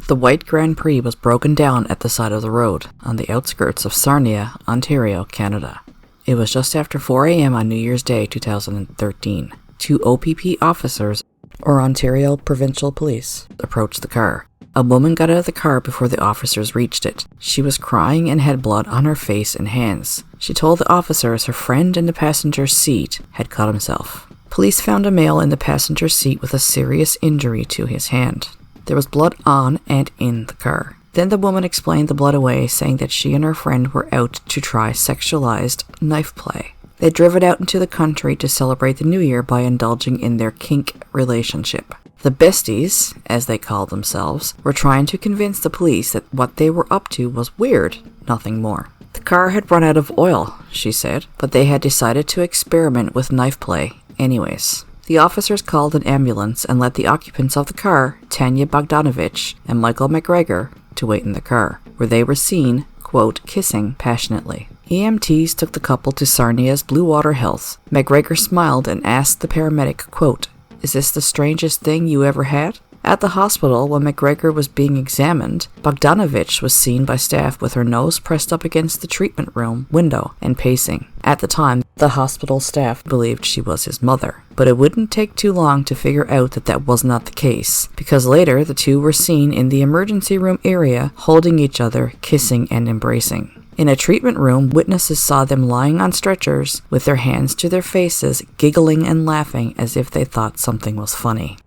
The white Grand Prix was broken down at the side of the road, on the outskirts of Sarnia, Ontario, Canada. It was just after 4 a.m. on New Year's Day 2013. Two OPP officers, or Ontario Provincial Police, approached the car. A woman got out of the car before the officers reached it. She was crying and had blood on her face and hands. She told the officers her friend in the passenger seat had cut himself. Police found a male in the passenger seat with a serious injury to his hand. There was blood on and in the car. Then the woman explained the blood away, saying that she and her friend were out to try sexualized knife play. They'd driven out into the country to celebrate the New Year by indulging in their kink relationship. The besties, as they called themselves, were trying to convince the police that what they were up to was weird, nothing more. The car had run out of oil, she said, but they had decided to experiment with knife play anyways. The officers called an ambulance and let the occupants of the car, Tanya Bogdanovich and Michael McGregor, to wait in the car, where they were seen, quote, kissing passionately. EMTs took the couple to Sarnia's Blue Water Health. McGregor smiled and asked the paramedic, quote, "Is this the strangest thing you ever had?" At the hospital, when McGregor was being examined, Bogdanovich was seen by staff with her nose pressed up against the treatment room window and pacing. At the time, the hospital staff believed she was his mother. But it wouldn't take too long to figure out that that was not the case, because later the two were seen in the emergency room area holding each other, kissing and embracing. In a treatment room, witnesses saw them lying on stretchers with their hands to their faces, giggling and laughing as if they thought something was funny.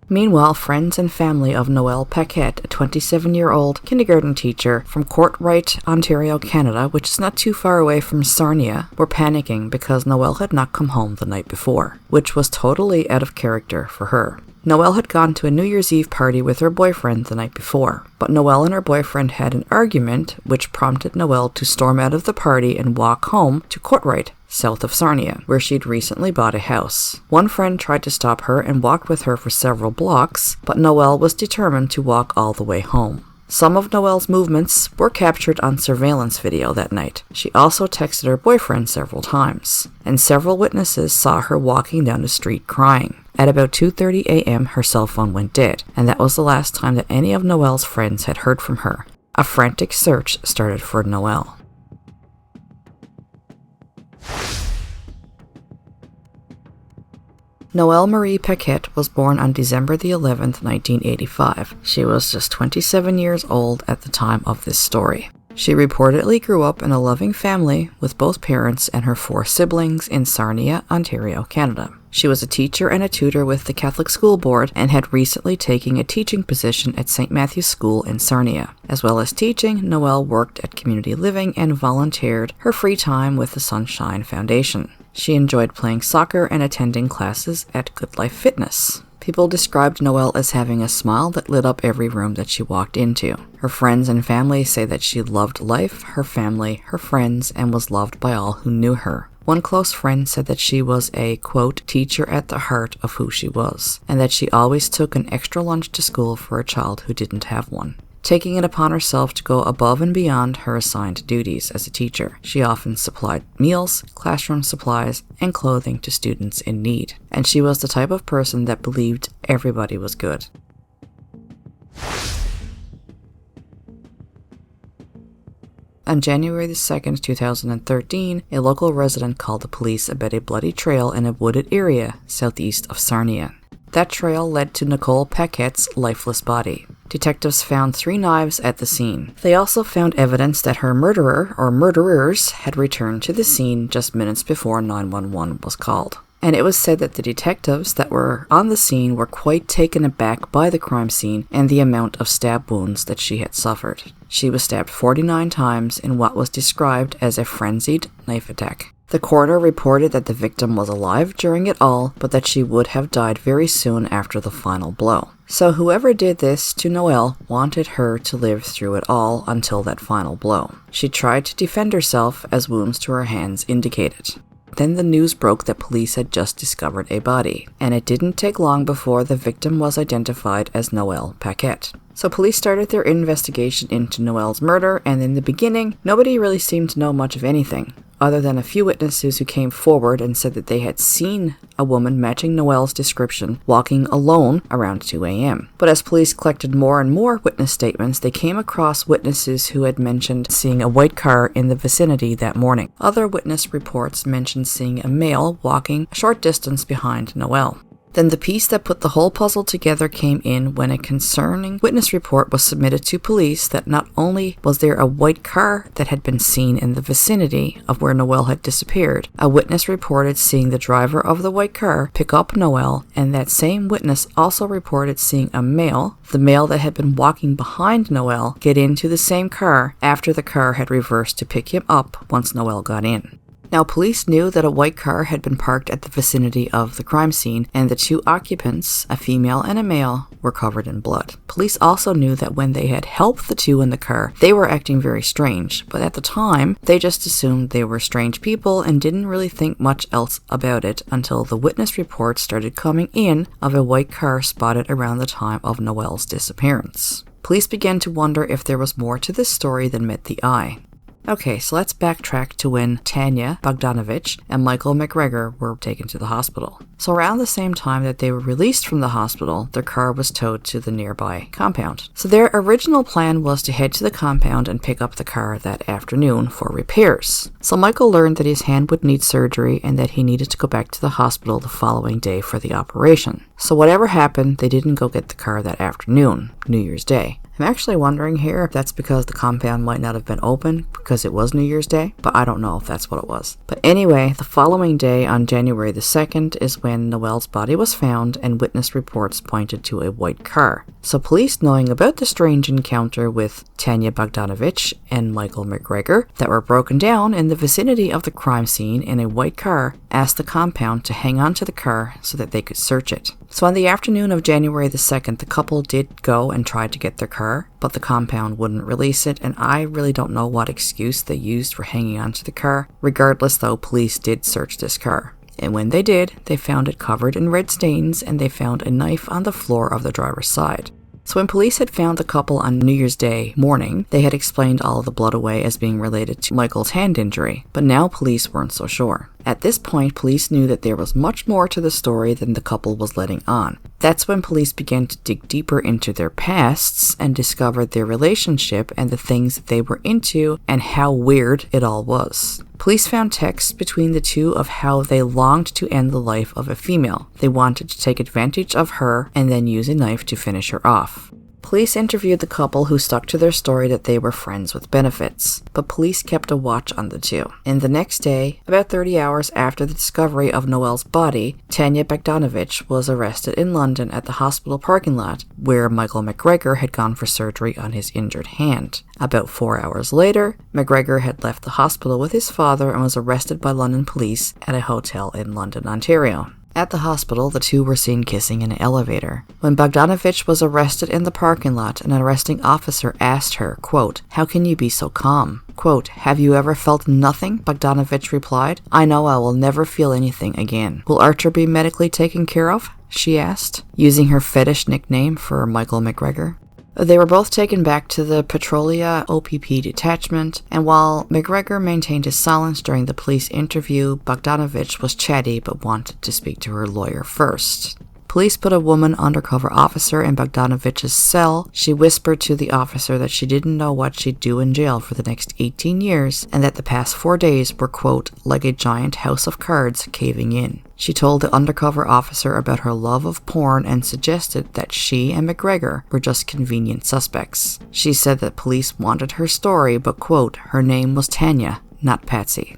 Meanwhile, friends and family of Noelle Paquette, a 27-year-old kindergarten teacher from Courtright, Ontario, Canada, which is not too far away from Sarnia, were panicking because Noelle had not come home the night before, which was totally out of character for her. Noelle had gone to a New Year's Eve party with her boyfriend the night before, but Noelle and her boyfriend had an argument which prompted Noelle to storm out of the party and walk home to Courtright, south of Sarnia, where she'd recently bought a house. One friend tried to stop her and walked with her for several blocks, but Noelle was determined to walk all the way home. Some of Noelle's movements were captured on surveillance video that night. She also texted her boyfriend several times, and several witnesses saw her walking down the street crying. At about 2:30 a.m., her cell phone went dead, and that was the last time that any of Noelle's friends had heard from her. A frantic search started for Noelle. Noelle Marie Paquette was born on December the 11th, 1985. She was just 27 years old at the time of this story. She reportedly grew up in a loving family with both parents and her 4 siblings in Sarnia, Ontario, Canada. She was a teacher and a tutor with the Catholic School Board and had recently taken a teaching position at St. Matthew's School in Sarnia. As well as teaching, Noelle worked at community living and volunteered her free time with the Sunshine Foundation. She enjoyed playing soccer and attending classes at Good Life Fitness. People described Noelle as having a smile that lit up every room that she walked into. Her friends and family say that she loved life, her family, her friends, and was loved by all who knew her. One close friend said that she was a, quote, teacher at the heart of who she was, and that she always took an extra lunch to school for a child who didn't have one. Taking it upon herself to go above and beyond her assigned duties as a teacher. She often supplied meals, classroom supplies, and clothing to students in need. And she was the type of person that believed everybody was good. On January 2nd, 2013, a local resident called the police about a bloody trail in a wooded area southeast of Sarnia. That trail led to Noelle Paquette's lifeless body. Detectives found 3 knives at the scene. They also found evidence that her murderer or murderers had returned to the scene just minutes before 911 was called. And it was said that the detectives that were on the scene were quite taken aback by the crime scene and the amount of stab wounds that she had suffered. She was stabbed 49 times in what was described as a frenzied knife attack. The coroner reported that the victim was alive during it all, but that she would have died very soon after the final blow. So whoever did this to Noelle wanted her to live through it all until that final blow. She tried to defend herself as wounds to her hands indicated. Then the news broke that police had just discovered a body, and it didn't take long before the victim was identified as Noelle Paquette. So police started their investigation into Noelle's murder, and in the beginning, nobody really seemed to know much of anything. other than a few witnesses who came forward and said that they had seen a woman matching Noel's description walking alone around 2 a.m. But as police collected more and more witness statements, they came across witnesses who had mentioned seeing a white car in the vicinity that morning. Other witness reports mentioned seeing a male walking a short distance behind Noel. Then the piece that put the whole puzzle together came in when a concerning witness report was submitted to police that not only was there a white car that had been seen in the vicinity of where Noel had disappeared, a witness reported seeing the driver of the white car pick up Noel, and that same witness also reported seeing a male, the male that had been walking behind Noel, get into the same car after the car had reversed to pick him up once Noel got in. Now, police knew that a white car had been parked at the vicinity of the crime scene, and the two occupants, a female and a male, were covered in blood. Police also knew that when they had helped the two in the car, they were acting very strange, but at the time, they just assumed they were strange people and didn't really think much else about it until the witness reports started coming in of a white car spotted around the time of Noel's disappearance. Police began to wonder if there was more to this story than met the eye. Okay, so let's backtrack to when Tanya Bogdanovich and Michael McGregor were taken to the hospital. So around the same time that they were released from the hospital, their car was towed to the nearby compound. So their original plan was to head to the compound and pick up the car that afternoon for repairs. So Michael learned that his hand would need surgery and that he needed to go back to the hospital the following day for the operation. So whatever happened, they didn't go get the car that afternoon, New Year's Day. I'm actually wondering here if that's because the compound might not have been open because it was New Year's Day, but I don't know if that's what it was. But anyway, the following day on January the 2nd is when Noel's body was found and witness reports pointed to a white car. So police, knowing about the strange encounter with Tanya Bogdanovich and Michael McGregor that were broken down in the vicinity of the crime scene in a white car, asked the compound to hang on to the car so that they could search it. So on the afternoon of January the 2nd, the couple did go and try to get their car, but the compound wouldn't release it, and I really don't know what excuse they used for hanging onto the car. Regardless though, police did search this car. And when they did, they found it covered in red stains, and they found a knife on the floor of the driver's side. So when police had found the couple on New Year's Day morning, they had explained all of the blood away as being related to Michael's hand injury, but now police weren't so sure. At this point, police knew that there was much more to the story than the couple was letting on. That's when police began to dig deeper into their pasts and discovered their relationship and the things that they were into and how weird it all was. Police found texts between the two of how they longed to end the life of a female. They wanted to take advantage of her and then use a knife to finish her off. Police interviewed the couple who stuck to their story that they were friends with benefits, but police kept a watch on the two. And the next day, about 30 hours after the discovery of Noel's body, Tanya Bogdanovich was arrested in London at the hospital parking lot where Michael McGregor had gone for surgery on his injured hand. About 4 hours later, McGregor had left the hospital with his father and was arrested by London police at a hotel in London, Ontario. At the hospital, the two were seen kissing in an elevator. When Bogdanovich was arrested in the parking lot, an arresting officer asked her, quote, "How can you be so calm?" Quote, "Have you ever felt nothing?" Bogdanovich replied. "I know I will never feel anything again." "Will Archer be medically taken care of?" she asked, using her fetish nickname for Michael McGregor. They were both taken back to the Petrolia OPP detachment, and while McGregor maintained his silence during the police interview, Bogdanovich was chatty but wanted to speak to her lawyer first. Police put a woman undercover officer in Bogdanovich's cell. She whispered to the officer that she didn't know what she'd do in jail for the next 18 years, and that the past 4 days were, quote, like a giant house of cards caving in. She told the undercover officer about her love of porn and suggested that she and McGregor were just convenient suspects. She said that police wanted her story, but, quote, her name was Tanya, not Patsy.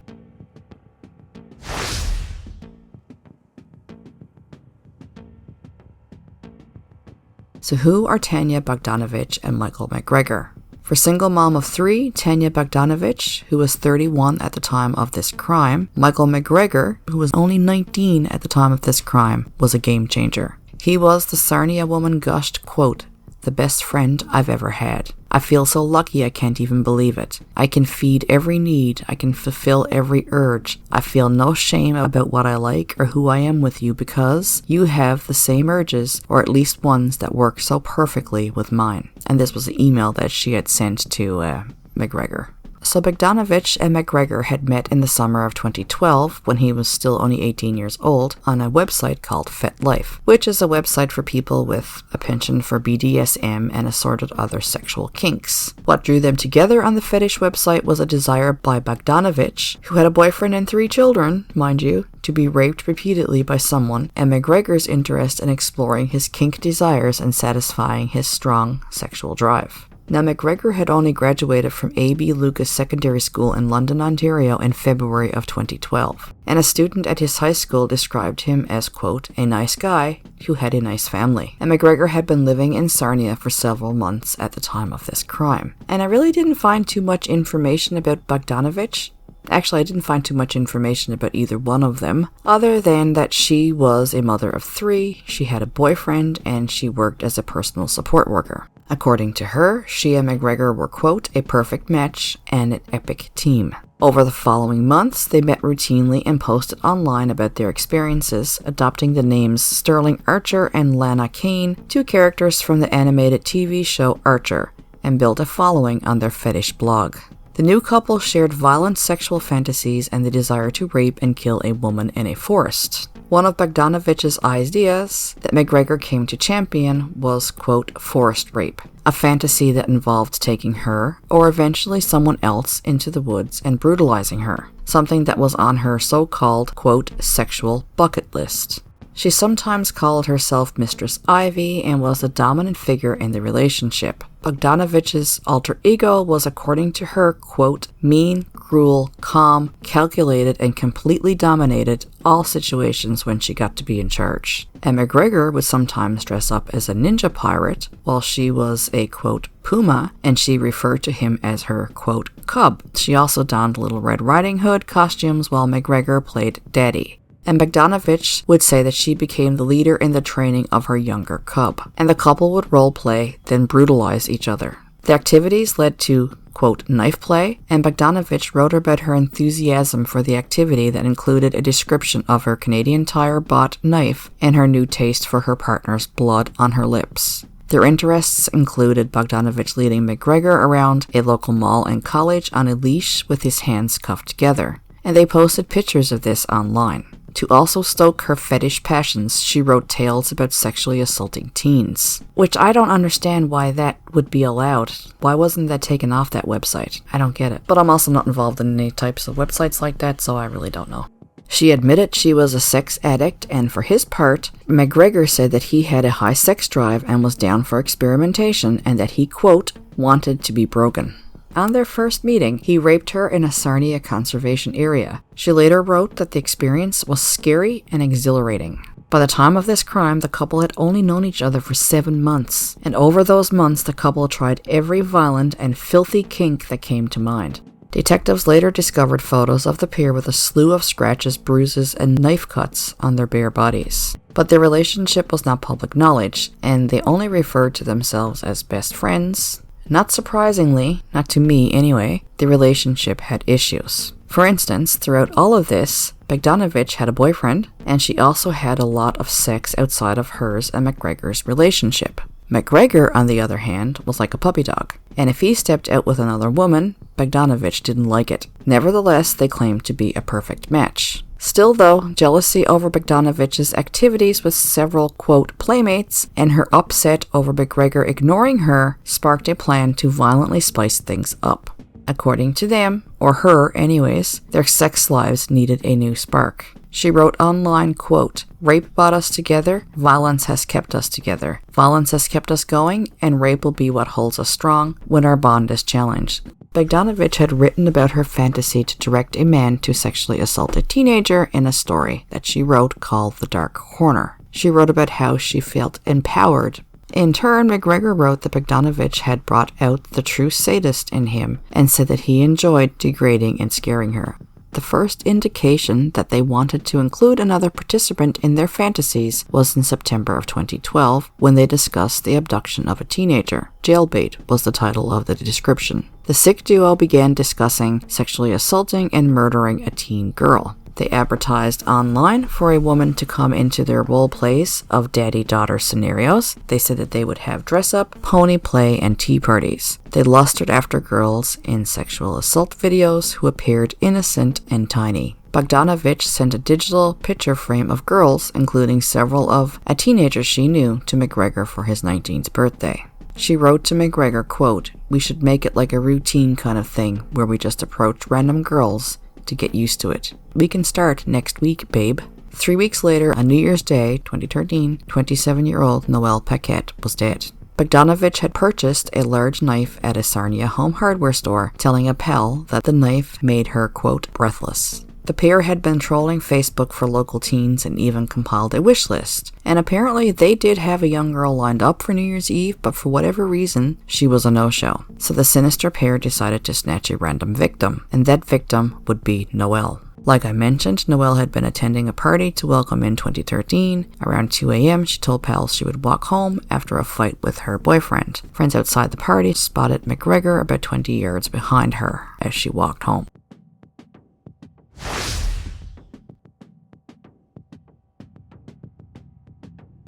So who are Tanya Bogdanovich and Michael McGregor? For single mom of 3, Tanya Bogdanovich, who was 31 at the time of this crime, Michael McGregor, who was only 19 at the time of this crime, was a game changer. He was, the Sarnia woman gushed, quote, the best friend I've ever had. I feel so lucky I can't even believe it. I can feed every need. I can fulfill every urge. I feel no shame about what I like or who I am with you because you have the same urges, or at least ones that work so perfectly with mine. And this was the email that she had sent to McGregor. So Bogdanovich and McGregor had met in the summer of 2012, when he was still only 18 years old, on a website called FetLife, which is a website for people with a penchant for BDSM and assorted other sexual kinks. What drew them together on the fetish website was a desire by Bogdanovich, who had a boyfriend and 3 children, mind you, to be raped repeatedly by someone, and McGregor's interest in exploring his kink desires and satisfying his strong sexual drive. Now, McGregor had only graduated from A.B. Lucas Secondary School in London, Ontario in February of 2012, and a student at his high school described him as, quote, a nice guy who had a nice family. And McGregor had been living in Sarnia for several months at the time of this crime. And I really didn't find too much information about Bogdanovich. Actually, I didn't find too much information about either one of them, other than that she was a mother of 3, she had a boyfriend, and she worked as a personal support worker. According to her, she and McGregor were, quote, a perfect match and an epic team. Over the following months, they met routinely and posted online about their experiences, adopting the names Sterling Archer and Lana Kane, 2 characters from the animated TV show Archer, and built a following on their fetish blog. The new couple shared violent sexual fantasies and the desire to rape and kill a woman in a forest. One of Bogdanovich's ideas that McGregor came to champion was, quote, forest rape, a fantasy that involved taking her, or eventually someone else, into the woods and brutalizing her, something that was on her so-called, quote, sexual bucket list. She sometimes called herself Mistress Ivy and was the dominant figure in the relationship. Bogdanovich's alter ego was, according to her, quote, mean, cruel, calm, calculated, and completely dominated all situations when she got to be in charge. And McGregor would sometimes dress up as a ninja pirate, while she was a, quote, puma, and she referred to him as her, quote, cub. She also donned Little Red Riding Hood costumes while McGregor played daddy. And Bogdanovich would say that she became the leader in the training of her younger cub, and the couple would role play, then brutalize each other. The activities led to, quote, knife play, and Bogdanovich wrote about her enthusiasm for the activity that included a description of her Canadian Tire bought knife and her new taste for her partner's blood on her lips. Their interests included Bogdanovich leading McGregor around a local mall and college on a leash with his hands cuffed together, and they posted pictures of this online. To also stoke her fetish passions, she wrote tales about sexually assaulting teens. Which I don't understand why that would be allowed. Why wasn't that taken off that website? I don't get it. But I'm also not involved in any types of websites like that, so I really don't know. She admitted she was a sex addict, and for his part, McGregor said that he had a high sex drive and was down for experimentation, and that he, quote, wanted to be broken. On their first meeting, he raped her in a Sarnia conservation area. She later wrote that the experience was scary and exhilarating. By the time of this crime, the couple had only known each other for 7 months, and over those months, the couple tried every violent and filthy kink that came to mind. Detectives later discovered photos of the pair with a slew of scratches, bruises, and knife cuts on their bare bodies. But their relationship was not public knowledge, and they only referred to themselves as best friends. Not surprisingly, not to me anyway, the relationship had issues. For instance, throughout all of this, Bogdanovich had a boyfriend, and she also had a lot of sex outside of hers and McGregor's relationship. McGregor, on the other hand, was like a puppy dog, and if he stepped out with another woman, Bogdanovich didn't like it. Nevertheless, they claimed to be a perfect match. Still though, jealousy over Bogdanovich's activities with several, quote, playmates, and her upset over McGregor ignoring her, sparked a plan to violently spice things up. According to them, or her anyways, their sex lives needed a new spark. She wrote online, quote, rape brought us together, violence has kept us together. Violence has kept us going, and rape will be what holds us strong when our bond is challenged. Bogdanovich had written about her fantasy to direct a man to sexually assault a teenager in a story that she wrote called The Dark Corner. She wrote about how she felt empowered. In turn, McGregor wrote that Bogdanovich had brought out the true sadist in him and said that he enjoyed degrading and scaring her. The first indication that they wanted to include another participant in their fantasies was in September of 2012 when they discussed the abduction of a teenager. Jailbait was the title of the description. The sick duo began discussing sexually assaulting and murdering a teen girl. They advertised online for a woman to come into their role plays of daddy-daughter scenarios. They said that they would have dress-up, pony play, and tea parties. They lustered after girls in sexual assault videos who appeared innocent and tiny. Bogdanovich sent a digital picture frame of girls, including several of a teenager she knew, to McGregor for his 19th birthday. She wrote to McGregor, quote, "We should make it like a routine kind of thing where we just approach random girls to get used to it. We can start next week, babe." 3 weeks later, on New Year's Day, 2013, 27-year-old Noelle Paquette was dead. Bogdanovich had purchased a large knife at a Sarnia home hardware store, telling a pal that the knife made her, quote, breathless. The pair had been trolling Facebook for local teens and even compiled a wish list. And apparently they did have a young girl lined up for New Year's Eve, but for whatever reason, she was a no-show. So the sinister pair decided to snatch a random victim, and that victim would be Noelle. Like I mentioned, Noelle had been attending a party to welcome in 2013. Around 2 a.m., she told pals she would walk home after a fight with her boyfriend. Friends outside the party spotted McGregor about 20 yards behind her as she walked home.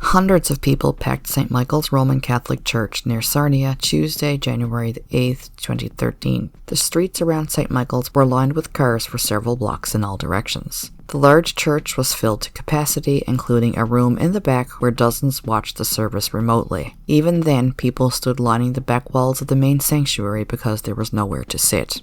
Hundreds of people packed St. Michael's Roman Catholic Church near Sarnia Tuesday, January 8, 2013. The streets around St. Michael's were lined with cars for several blocks in all directions. The large church was filled to capacity, including a room in the back where dozens watched the service remotely. Even then, people stood lining the back walls of the main sanctuary because there was nowhere to sit.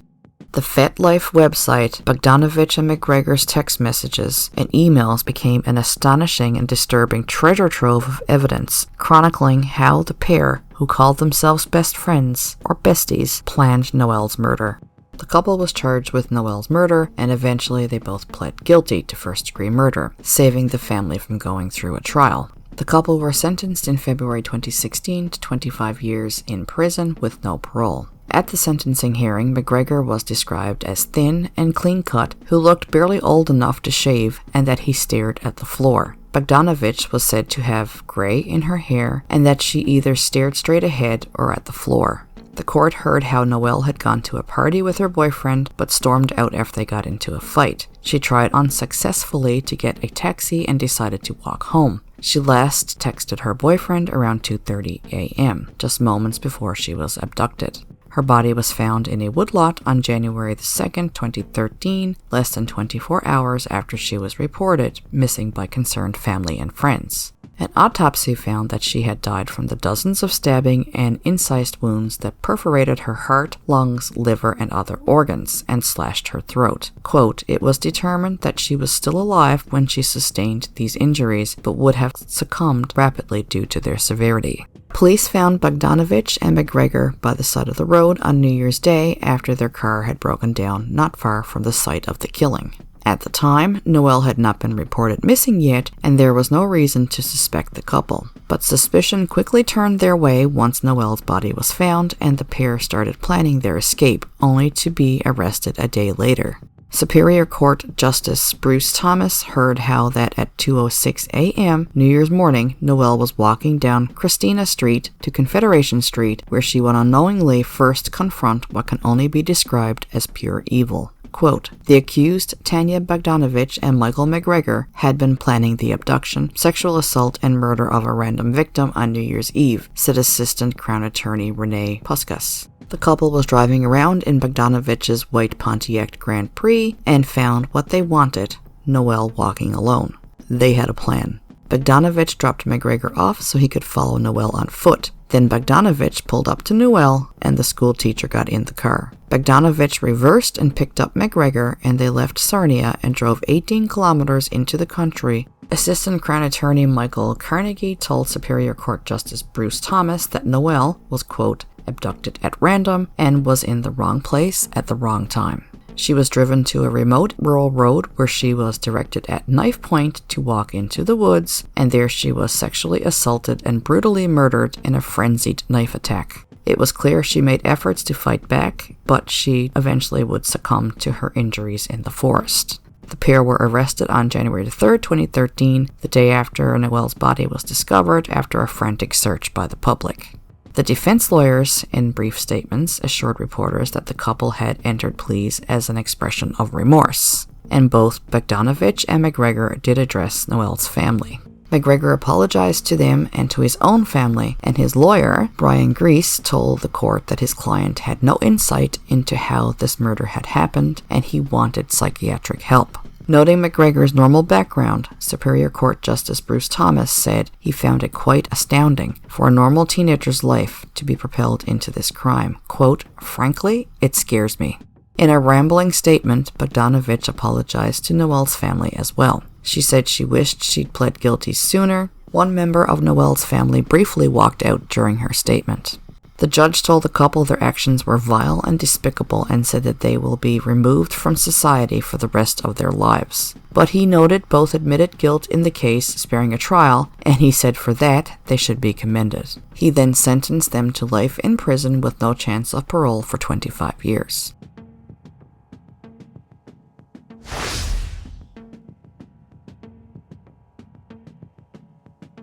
The FetLife website, Bogdanovich and McGregor's text messages and emails became an astonishing and disturbing treasure trove of evidence, chronicling how the pair, who called themselves best friends or besties, planned Noelle's murder. The couple was charged with Noelle's murder, and eventually they both pled guilty to first-degree murder, saving the family from going through a trial. The couple were sentenced in February 2016 to 25 years in prison with no parole. At the sentencing hearing, McGregor was described as thin and clean-cut, who looked barely old enough to shave, and that he stared at the floor. Bogdanovich was said to have gray in her hair, and that she either stared straight ahead or at the floor. The court heard how Noelle had gone to a party with her boyfriend, but stormed out after they got into a fight. She tried unsuccessfully to get a taxi and decided to walk home. She last texted her boyfriend around 2:30 a.m., just moments before she was abducted. Her body was found in a woodlot on January 2, 2013, less than 24 hours after she was reported missing by concerned family and friends. An autopsy found that she had died from the dozens of stabbing and incised wounds that perforated her heart, lungs, liver, and other organs, and slashed her throat. Quote, "It was determined that she was still alive when she sustained these injuries, but would have succumbed rapidly due to their severity." Police found Bogdanovich and McGregor by the side of the road on New Year's Day after their car had broken down not far from the site of the killing. At the time, Noelle had not been reported missing yet, and there was no reason to suspect the couple. But suspicion quickly turned their way once Noelle's body was found, and the pair started planning their escape, only to be arrested a day later. Superior Court Justice Bruce Thomas heard how that at 2:06 a.m. New Year's morning, Noelle was walking down Christina Street to Confederation Street, where she would unknowingly first confront what can only be described as pure evil. Quote, "The accused, Tanya Bogdanovich and Michael McGregor, had been planning the abduction, sexual assault, and murder of a random victim on New Year's Eve," said Assistant Crown Attorney Renee Puskas. The couple was driving around in Bogdanovich's white Pontiac Grand Prix and found what they wanted, Noelle walking alone. They had a plan. Bogdanovich dropped McGregor off so he could follow Noelle on foot. Then Bogdanovich pulled up to Noelle, and the school teacher got in the car. Bogdanovich reversed and picked up McGregor, and they left Sarnia and drove 18 kilometers into the country. Assistant Crown Attorney Michael Carnegie told Superior Court Justice Bruce Thomas that Noelle was, quote, "abducted at random and was in the wrong place at the wrong time." She was driven to a remote rural road where she was directed at knife point to walk into the woods, and there she was sexually assaulted and brutally murdered in a frenzied knife attack. It was clear she made efforts to fight back, but she eventually would succumb to her injuries in the forest. The pair were arrested on January 3, 2013, the day after Noelle's body was discovered after a frantic search by the public. The defense lawyers, in brief statements, assured reporters that the couple had entered pleas as an expression of remorse. and both Bogdanovich and McGregor did address Noel's family. McGregor apologized to them and to his own family, and his lawyer, Brian Grease, told the court that his client had no insight into how this murder had happened and he wanted psychiatric help. Noting McGregor's normal background, Superior Court Justice Bruce Thomas said he found it quite astounding for a normal teenager's life to be propelled into this crime. Quote, "Frankly, it scares me." In a rambling statement, Bogdanovich apologized to Noel's family as well. She said she wished she'd pled guilty sooner. One member of Noel's family briefly walked out during her statement. The judge told the couple their actions were vile and despicable and said that they will be removed from society for the rest of their lives. But he noted both admitted guilt in the case, sparing a trial, and he said for that they should be commended. He then sentenced them to life in prison with no chance of parole for 25 years.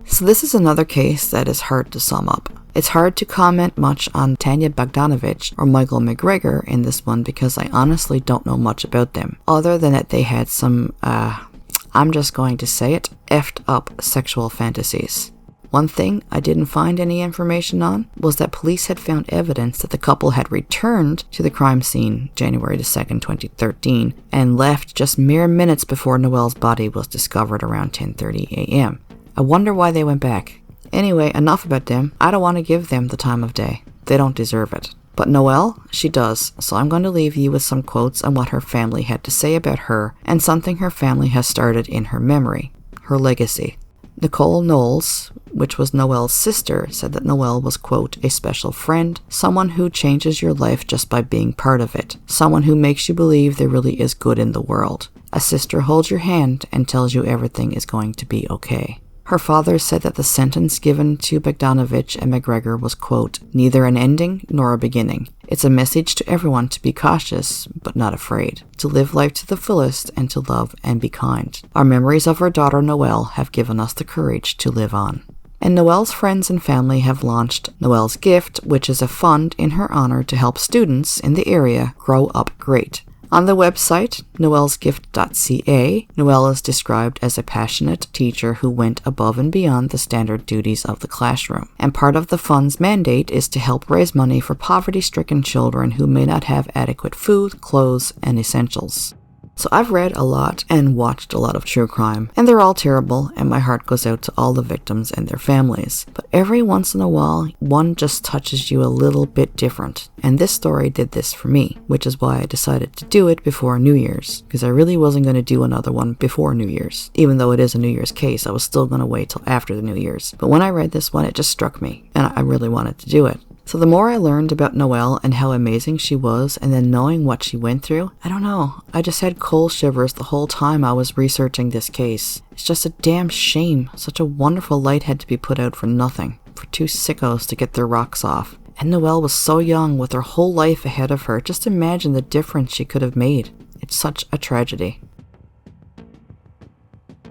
So this is another case that is hard to sum up. It's hard to comment much on Tanya Bogdanovich or Michael McGregor in this one because I honestly don't know much about them, other than that they had some, I'm just going to say it, effed up sexual fantasies. One thing I didn't find any information on was that police had found evidence that the couple had returned to the crime scene January 2nd, 2013, and left just mere minutes before Noel's body was discovered around 10:30 a.m. I wonder why they went back. Anyway, enough about them. I don't want to give them the time of day. They don't deserve it. But Noelle, she does, so I'm going to leave you with some quotes on what her family had to say about her and something her family has started in her memory, her legacy. Nicole Knowles, which was Noelle's sister, said that Noelle was, quote, "a special friend, someone who changes your life just by being part of it, someone who makes you believe there really is good in the world. A sister holds your hand and tells you everything is going to be okay." Her father said that the sentence given to Bogdanovich and McGregor was, quote, "neither an ending nor a beginning. It's a message to everyone to be cautious, but not afraid, to live life to the fullest and to love and be kind. Our memories of our daughter Noelle have given us the courage to live on." And Noelle's friends and family have launched Noelle's Gift, which is a fund in her honor to help students in the area grow up great. On the website, noellsgift.ca, Noelle is described as a passionate teacher who went above and beyond the standard duties of the classroom. And part of the fund's mandate is to help raise money for poverty-stricken children who may not have adequate food, clothes, and essentials. So I've read a lot and watched a lot of true crime, and they're all terrible, and my heart goes out to all the victims and their families. But every once in a while, one just touches you a little bit different, and this story did this for me, which is why I decided to do it before New Year's, because I really wasn't going to do another one before New Year's. Even though it is a New Year's case, I was still going to wait till after the New Year's. But when I read this one, it just struck me, and I really wanted to do it. So the more I learned about Noelle and how amazing she was, and then knowing what she went through, I don't know, I just had cold shivers the whole time I was researching this case. It's just a damn shame such a wonderful light had to be put out for nothing, for two sickos to get their rocks off. And Noelle was so young with her whole life ahead of her. Just imagine the difference she could have made. It's such a tragedy.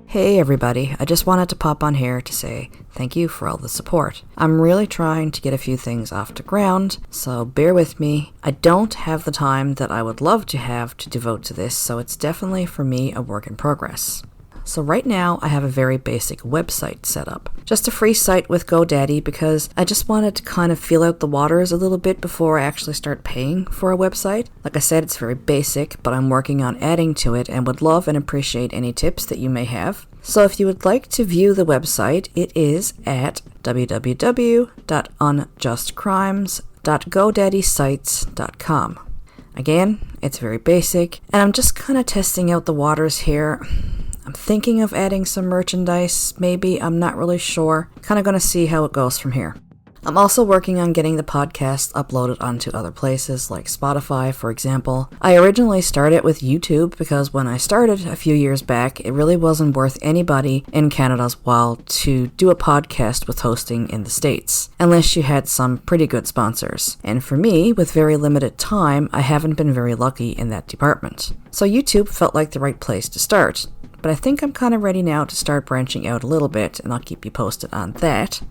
Hey everybody, I just wanted to pop on here to say thank you for all the support. I'm really trying to get a few things off the ground, so bear with me. I don't have the time that I would love to have to devote to this, so it's definitely for me a work in progress. So right now I have a very basic website set up. Just a free site with GoDaddy because I just wanted to kind of feel out the waters a little bit before I actually start paying for a website. Like I said, it's very basic, but I'm working on adding to it and would love and appreciate any tips that you may have. So if you would like to view the website, it is at www.unjustcrimes.godaddysite.com. Again, it's very basic, and I'm just kind of testing out the waters here. I'm thinking of adding some merchandise, maybe, I'm not really sure. Kind of going to see how it goes from here. I'm also working on getting the podcast uploaded onto other places like Spotify, for example. I originally started with YouTube because when I started a few years back, it really wasn't worth anybody in Canada's while to do a podcast with hosting in the States, unless you had some pretty good sponsors. And for me, with very limited time, I haven't been very lucky in that department. So YouTube felt like the right place to start. But I think I'm kind of ready now to start branching out a little bit, and I'll keep you posted on that.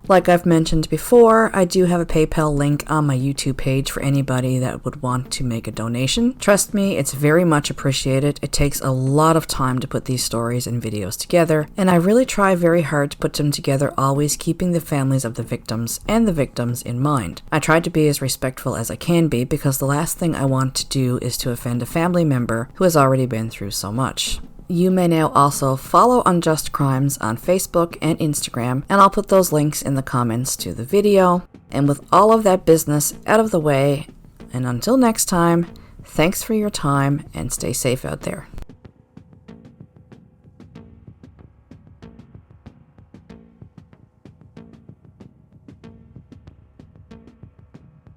Like I've mentioned before, I do have a PayPal link on my YouTube page for anybody that would want to make a donation. Trust me, it's very much appreciated. It takes a lot of time to put these stories and videos together, and I really try very hard to put them together, always keeping the families of the victims and the victims in mind. I try to be as respectful as I can be because the last thing I want to do is to offend a family member who has already been through so much. You may now also follow Unjust Crimes on Facebook and Instagram, and I'll put those links in the comments to the video. And with all of that business out of the way, and until next time, thanks for your time and stay safe out there.